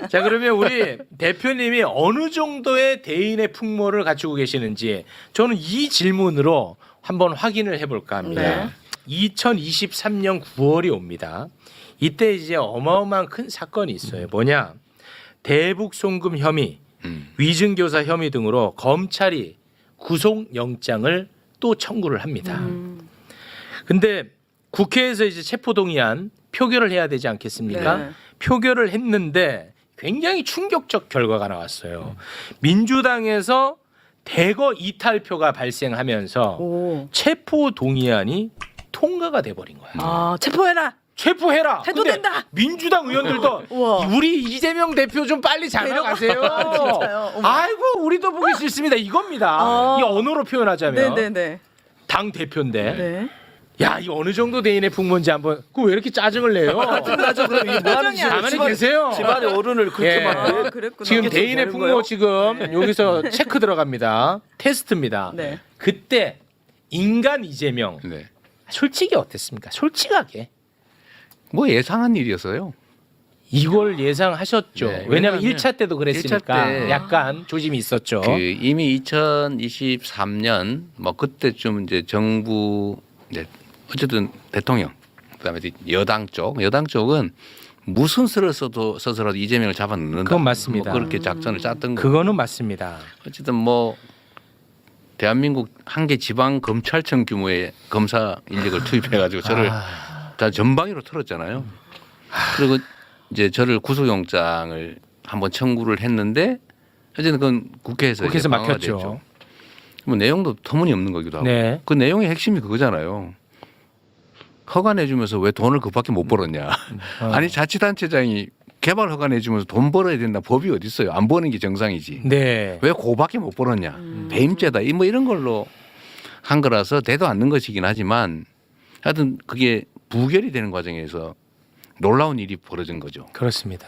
자, 그러면 우리 대표님이 어느 정도의 대인의 풍모를 갖추고 계시는지 저는 이 질문으로 한번 확인을 해볼까 합니다. 네. 2023년 9월이 옵니다. 이때 이제 어마어마한 큰 사건이 있어요. 뭐냐? 대북 송금 혐의, 위증교사 혐의 등으로 검찰이 구속영장을 또 청구를 합니다. 근데 국회에서 이제 체포동의안 표결을 해야 되지 않겠습니까? 네. 표결을 했는데 굉장히 충격적 결과가 나왔어요. 민주당에서 대거 이탈표가 발생하면서 오. 체포동의안이 통과가 돼버린 거야. 아 체포해라. 체포해라. 해도 근데 된다. 민주당 의원들도 우와. 우리 이재명 대표 좀 빨리 잡아가세요. 진짜요? 어머. 아이고 우리도 보기 싫습니다. 이겁니다. 어. 이 언어로 표현하자면 네네네. 당 대표인데 네. 야, 이 어느 정도 대인의 풍모인지 한번 그 왜 이렇게 짜증을 내요? 나죠. 그럼 이게 뭐 하는 표정이 가만히 집안- 계세요. 집안의 어른을 그렇게 예. 막 아, 그랬구나. 지금 이게 좀 대인의 되는 풍모 거예요? 지금 여기서 체크 들어갑니다. 테스트입니다. 네. 그때 인간 이재명 네. 솔직히 어땠습니까? 솔직하게 뭐 예상한 일이었어요. 이걸 예상하셨죠. 네, 왜냐하면 왜냐하면 1차 때도 그랬으니까 1차 때 약간 조짐이 있었죠. 그 이미 2023년 뭐 그때쯤 이제 정부 이제 어쨌든 대통령 그다음에 여당 쪽은 무슨 수를 써서라도 이재명을 잡아넣는다. 그건 맞습니다. 뭐 그렇게 작전을 짰던 거. 그거는 맞습니다. 어쨌든 뭐 대한민국 한 개 지방 검찰청 규모의 검사 인력을 투입해가지고 저를 다 전방위로 털었잖아요. 그리고 이제 저를 구속영장을 한번 청구를 했는데 어쨌든 그건 국회에서 국회에서 방어가 막혔죠. 됐죠. 뭐 내용도 터무니없는 거기도 하고. 네. 그 내용의 핵심이 그거잖아요. 허가 내주면서 왜 돈을 그밖에 못 벌었냐. 아니 자치단체장이 개발 허가 내주면서 돈 벌어야 된다 법이 어디 있어요. 안 버는 게 정상이지. 네. 왜 그거밖에 못 벌었냐. 배임죄다. 뭐 이런 걸로 한 거라서 대도 않는 것이긴 하지만 하여튼 그게 부결이 되는 과정에서 놀라운 일이 벌어진 거죠. 그렇습니다.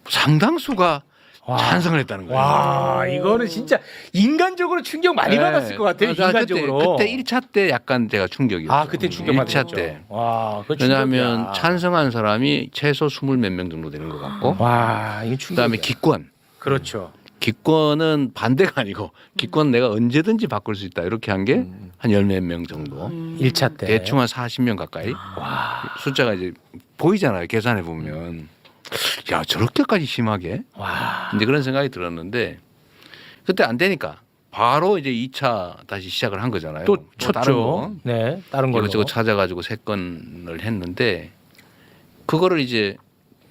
상당수가 와. 찬성을 했다는 거예요. 와, 이거는 진짜 인간적으로 충격 많이 네. 받았을 것 같아요. 그러니까 인간적으로. 그때 1차 때 약간 제가 충격이었어요. 아, 그때 충격 1차 받았죠. 때. 와, 그 왜냐하면 충격이야. 찬성한 사람이 최소 20 몇 명 정도 되는 것 같고 와, 이게 충격. 그다음에 기권. 그렇죠. 기권은 반대가 아니고 기권 내가 언제든지 바꿀 수 있다 이렇게 한 게 한 열 몇 명 정도. 1차 때. 대충 한 40명 가까이. 숫자가 이제 보이잖아요. 계산해 보면. 야, 저렇게까지 심하게? 와. 이제 그런 생각이 들었는데 그때 안 되니까 바로 이제 2차 다시 시작을 한 거잖아요. 또 뭐 쳤죠. 다른 거. 네, 다른 걸로. 이것저것 찾아가지고 세 건을 했는데 그거를 이제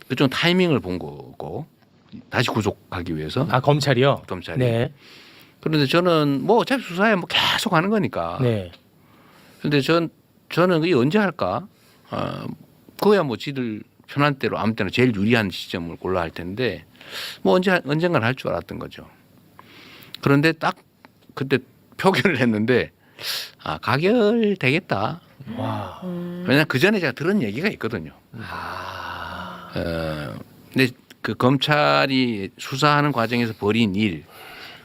그쪽 타이밍을 본 거고 다시 구속하기 위해서 아, 검찰이요? 검찰이. 네. 그런데 저는 뭐 어차피 수사에 뭐 계속 하는 거니까. 네. 그런데 저는 이게 언제 할까? 그거야 뭐 지들 편한 대로 아무 때나 제일 유리한 시점을 골라 할 텐데 뭐 언젠간 할 줄 알았던 거죠. 그런데 딱 그때 표결을 했는데 아 가결 되겠다. 와. 왜냐면 그 전에 제가 들은 얘기가 있거든요. 근데 그 검찰이 수사하는 과정에서 벌인 일,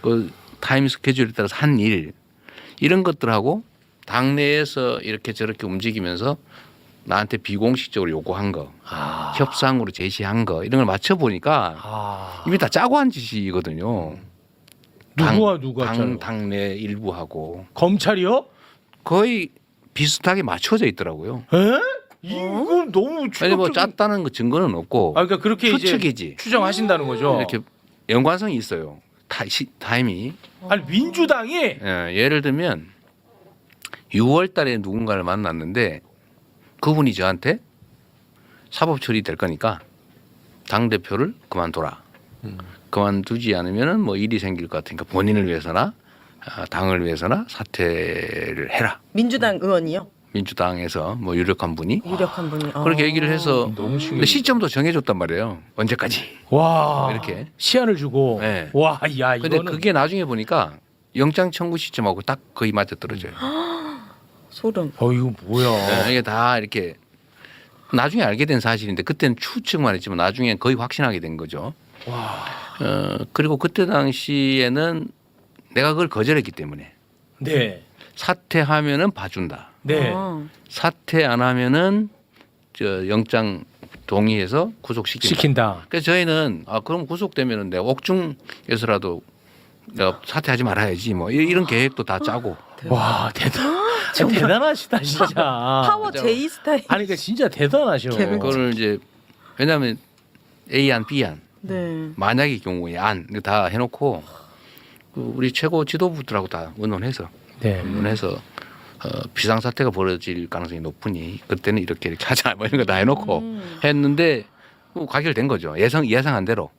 그 타임 스케줄에 따라서 한 일 이런 것들하고 당내에서 이렇게 저렇게 움직이면서 나한테 비공식적으로 요구한 거, 협상으로 제시한 거 이런 걸 맞춰 보니까 아. 이미 다 짜고 한 짓이거든요. 누가 짜요? 당내 일부하고 검찰이요? 거의 비슷하게 맞춰져 있더라고요. 에? 이건 너무 아니 뭐 충격적인. 짰다는 그 증거는 없고 아, 그러니까 그렇게 추측이지. 이제 추정하신다는 거죠. 이렇게 연관성이 있어요. 타임이. 아니 민주당이 예를 들면 6월 달에 누군가를 만났는데 그분이 저한테 사법 처리될 거니까 당대표를 그만둬라. 그만두지 않으면 뭐 일이 생길 것 같으니까 본인을 위해서나 당을 위해서나 사퇴를 해라. 민주당 의원이요. 민주당에서 뭐 유력한 분이 유력한 분이. 그렇게 얘기를 해서 너무 충격. 근데 시점도 정해줬단 말이에요. 언제까지. 와. 이렇게. 시한을 주고. 네. 와, 야, 근데 이거는 그게 나중에 보니까 영장 청구 시점하고 딱 거의 맞아 떨어져요. 소름. 이거 뭐야? 이게 다 이렇게 나중에 알게 된 사실인데 그때는 추측만 했지만 나중에 거의 확신하게 된 거죠. 와. 그리고 그때 당시에는 내가 그걸 거절했기 때문에 네. 사퇴하면은 봐준다. 네. 아. 사퇴 안 하면은 저 영장 동의해서 구속시킨다. 시킨다. 그래서 저희는 그럼 구속되면은 내가 옥중에서라도 내가 사퇴하지 말아야지 뭐 이런 계획도 다 짜고. 와 대단하시다 진짜. 파워 J 스타일. 아니 그러니까 진짜 대단하셔. 그거를 이제 왜냐하면 A안 B안 네. 만약의 경우에 안 다 해놓고 우리 최고 지도부들하고 다 의논해서 네. 비상사태가 벌어질 가능성이 높으니 그때는 이렇게 하자 뭐 이런 거 다 해놓고 했는데 가결된 거죠. 예상한 대로.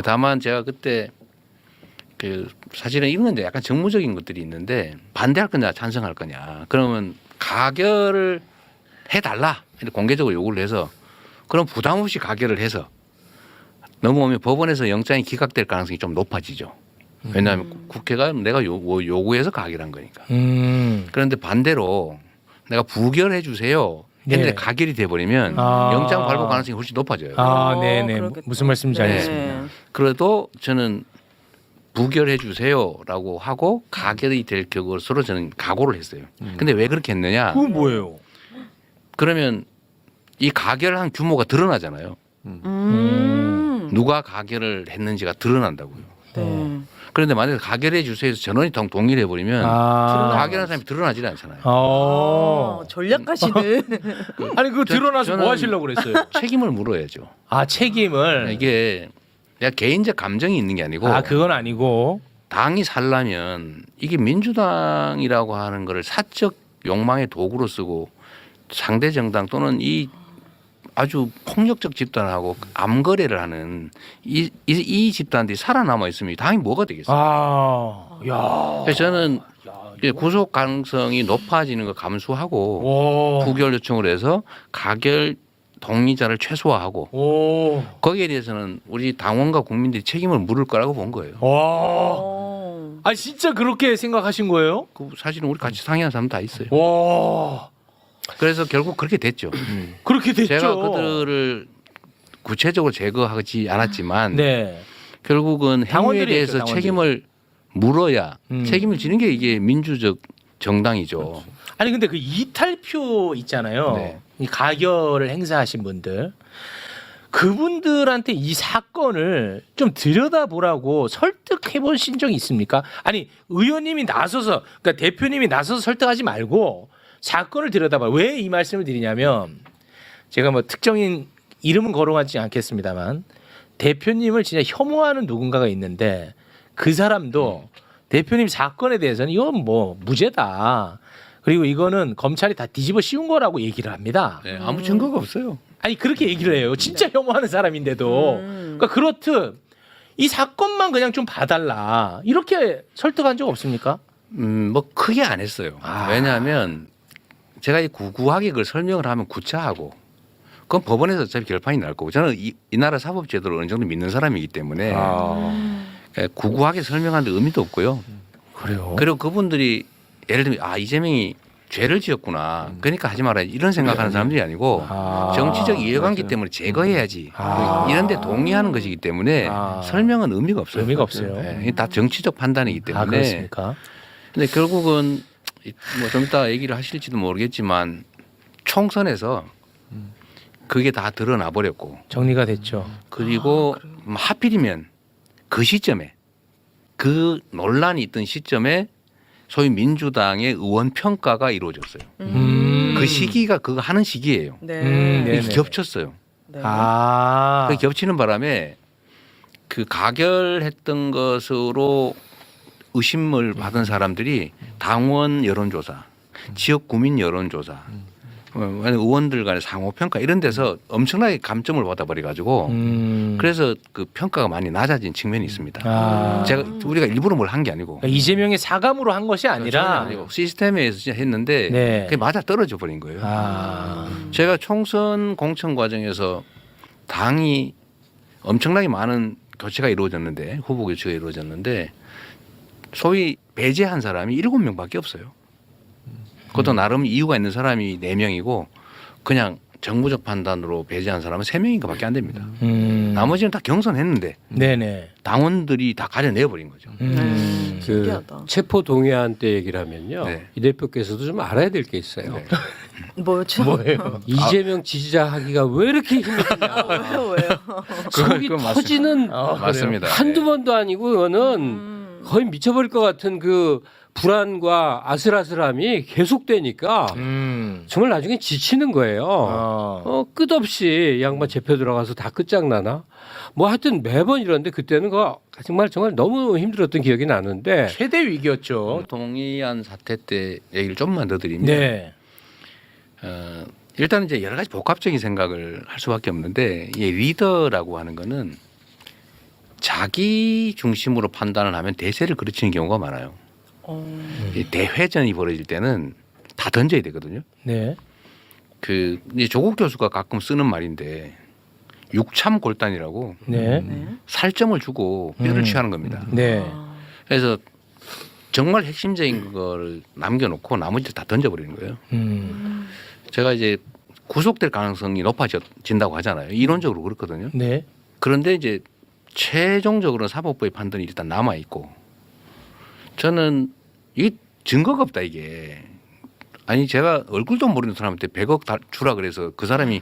다만 제가 그때 사실은 이런 건 약간 정무적인 것들이 있는데 반대할 거냐 찬성할 거냐 그러면 가결을 해달라 이렇게 공개적으로 요구를 해서 그럼 부담 없이 가결을 해서 넘어오면 법원에서 영장이 기각될 가능성이 좀 높아지죠. 왜냐하면 국회가 내가 요구해서 가결한 거니까. 그런데 반대로 내가 부결해 주세요 했는데 네. 가결이 돼버리면 영장 발부 가능성이 훨씬 높아져요. 네네. 그렇겠다. 무슨 말씀인지 네. 알겠습니다. 그래도 저는 부결해 주세요라고 하고 가결이 될 것으로 저는 각오를 했어요. 근데 왜 그렇게 했느냐? 그건 뭐예요? 그러면 이 가결한 규모가 드러나잖아요. 누가 가결을 했는지가 드러난다고요. 네. 그런데 만약에 가결해 주세요에서 전원이 동의를 해버리면 가결한 사람이 드러나질 않잖아요. 전략가시는. 아니 그거 드러나서 저는- 뭐 하시려고 그랬어요? 책임을 물어야죠. 책임을. 이게 내가 개인적 감정이 있는 게 아니고 그건 아니고. 당이 살려면 이게 민주당이라고 하는 거를 사적 욕망의 도구로 쓰고 상대 정당 또는 이 아주 폭력적 집단하고 암거래를 하는 이 집단들이 살아남아 있으면 당이 뭐가 되겠어요? 야. 그래서 저는 구속 가능성이 높아지는 거 감수하고 부결 요청을 해서 가결 동의자를 최소화하고 거기에 대해서는 우리 당원과 국민들이 책임을 물을 거라고 본 거예요. 진짜 그렇게 생각하신 거예요? 사실은 우리 같이 상의한 사람 다 있어요. 와. 그래서 결국 그렇게 됐죠. 그렇게 됐죠. 제가 그들을 구체적으로 제거하지 않았지만 네. 결국은 행위에 당원들이 대해서 했죠, 당원들이. 책임을 물어야 책임을 지는 게 이게 민주적 정당이죠. 아니 근데 그 이탈표 있잖아요. 네. 이 가결을 행사하신 분들. 그분들한테 이 사건을 좀 들여다보라고 설득해 보신 적이 있습니까? 아니 의원님이 나서서 그러니까 대표님이 나서서 설득하지 말고 사건을 들여다봐. 왜 이 말씀을 드리냐면 제가 뭐 특정인 이름은 거론하지 않겠습니다만 대표님을 진짜 혐오하는 누군가가 있는데 그 사람도 대표님 사건에 대해서는 이건 뭐 무죄다. 그리고 이거는 검찰이 다 뒤집어 씌운 거라고 얘기를 합니다. 네, 아무 증거가 없어요. 아니 그렇게 얘기를 해요. 진짜 혐오하는 사람인데도. 그러니까 그렇듯 이 사건만 그냥 좀 봐달라. 이렇게 설득한 적 없습니까? 뭐 크게 안 했어요. 왜냐하면 제가 이 구구하게 그걸 설명을 하면 구차하고 그건 법원에서 어차피 결판이 날 거고 저는 이 나라 사법제도를 어느 정도 믿는 사람이기 때문에 구구하게 설명하는데 의미도 없고요. 그래요. 그리고 그분들이 예를 들면 이재명이 죄를 지었구나. 그러니까 하지 말아야지. 이런 생각하는 사람들이 아니고 정치적 이해관계 때문에 제거해야지. 이런 데 동의하는 것이기 때문에 설명은 의미가 없어요. 의미가 없어요. 네, 다 정치적 판단이기 때문에. 그렇습니까? 근데 결국은 뭐 좀 이따 얘기를 하실지도 모르겠지만 총선에서 그게 다 드러나 버렸고 정리가 됐죠. 그리고 하필이면 그 시점에 그 논란이 있던 시점에 소위 민주당의 의원 평가가 이루어졌어요. 그 시기가 그거 하는 시기예요. 네. 네네. 이게 겹쳤어요. 네. 그 겹치는 바람에 그 가결했던 것으로 의심을 받은 사람들이 당원 여론조사, 지역 구민 여론조사, 의원들 간의 상호 평가 이런 데서 엄청나게 감점을 받아버려 가지고 그래서 그 평가가 많이 낮아진 측면이 있습니다. 제가 우리가 일부러 뭘 한 게 아니고 그러니까 이재명의 사감으로 한 것이 아니라 아니고 시스템에서 진짜 했는데 네. 그게 맞아 떨어져 버린 거예요. 제가 총선 공천 과정에서 당이 엄청나게 많은 교체가 이루어졌는데 후보 교체가 이루어졌는데 소위 배제한 사람이 7명밖에 없어요. 그것도 나름 이유가 있는 사람이 4명이고 그냥 정부적 판단으로 배제한 사람은 3명인가밖에 안 됩니다. 나머지는 다 경선했는데 네네. 당원들이 다 가려내버린 거죠. 신기하다. 체포 동의안 때 얘기를 하면요. 네. 이 대표께서도 좀 알아야 될 게 있어요. 네. 뭐죠? 뭐예요? 이재명 지지자 하기가 왜 이렇게 힘드냐. 왜요? 속이 그건 터지는 맞습니다. 한두 번도 아니고 이거는 거의 미쳐버릴 것 같은 그 불안과 아슬아슬함이 계속되니까 정말 나중에 지치는 거예요. 끝없이 이 양반 재표 들어가서 다 끝장나나? 뭐 하여튼 매번 이러는데 그때는 정말 너무 힘들었던 기억이 나는데 최대 위기였죠. 동의안 사태 때 얘기를 좀만 더 드리면 네. 일단 이제 여러 가지 복합적인 생각을 할 수밖에 없는데 이 리더라고 하는 거는 자기 중심으로 판단을 하면 대세를 그르치는 경우가 많아요. 이 대회전이 벌어질 때는 다 던져야 되거든요. 네. 그 이제 조국 교수가 가끔 쓰는 말인데 육참골단이라고 네. 살점을 주고 뼈를 취하는 겁니다. 네. 그래서 정말 핵심적인 걸 남겨놓고 나머지를 다 던져버리는 거예요. 제가 이제 구속될 가능성이 높아진다고 하잖아요. 이론적으로 그렇거든요. 네. 그런데 이제 최종적으로 사법부의 판단이 일단 남아 있고 저는 이 증거가 없다 이게. 아니 제가 얼굴도 모르는 사람한테 100억 주라 그래서 그 사람이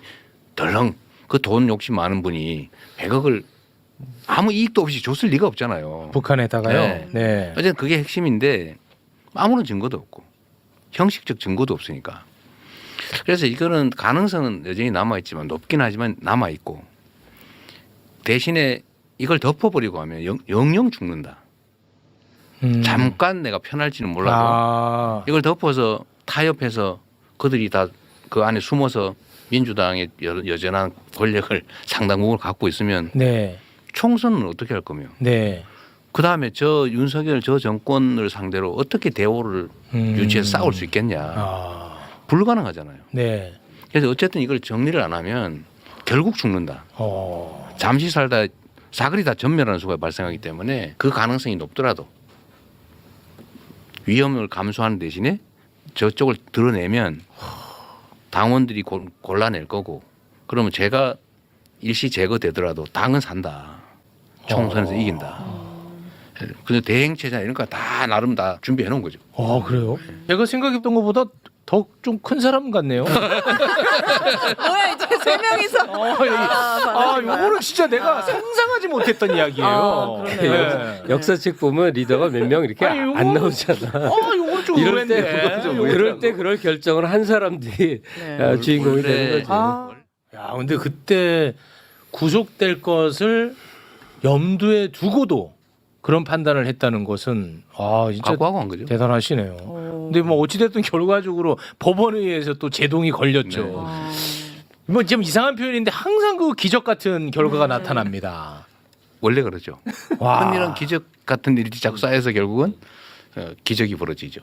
덜렁 그 돈 욕심 많은 분이 100억을 아무 이익도 없이 줬을 리가 없잖아요. 북한에다가요. 네. 네. 어쨌든 그게 핵심인데 아무런 증거도 없고 형식적 증거도 없으니까. 그래서 이거는 가능성은 여전히 남아있지만 높긴 하지만 남아있고 대신에 이걸 덮어버리고 하면 영영 죽는다. 잠깐 내가 편할지는 몰라도 이걸 덮어서 타협해서 그들이 다 그 안에 숨어서 민주당의 여전한 권력을 상당 부분을 갖고 있으면 네. 총선은 어떻게 할 거며 네. 그다음에 저 윤석열 저 정권을 상대로 어떻게 대오를 유치해서 싸울 수 있겠냐. 불가능하잖아요. 네. 그래서 어쨌든 이걸 정리를 안 하면 결국 죽는다. 잠시 살다 사거리 다 전멸하는 수가 발생하기 때문에 그 가능성이 높더라도 위험을 감수하는 대신에 저쪽을 드러내면 당원들이 골라낼 거고 그러면 제가 일시 제거되더라도 당은 산다. 총선에서 이긴다. 근데 대행체제 이런 거 다 나름 다 준비해 놓은 거죠. 그래요? 제가 생각했던 것보다 더 좀 큰 사람 같네요. 뭐야 이제 세 명이서. 이거는 진짜 내가 상상하지 못했던 이야기예요. 그러네요. 역사책 보면 리더가 몇 명 이렇게 아니, 안 나오잖아. 이건 좀 이럴 때 의외인데. 그럴 때 그럴 결정을 한 사람들이 네. 주인공이 되는 거지. 야, 근데 그때 구속될 것을 염두에 두고도 그런 판단을 했다는 것은 진짜 각오하고 한 거죠. 대단하시네요. 근데 뭐 어찌됐든 결과적으로 법원에 의해서 또 제동이 걸렸죠. 뭐 좀 이상한 표현인데 항상 그 기적 같은 결과가 나타납니다. 원래 그러죠. 와. 흔히는 기적 같은 일이 자꾸 쌓여서 결국은 기적이 벌어지죠.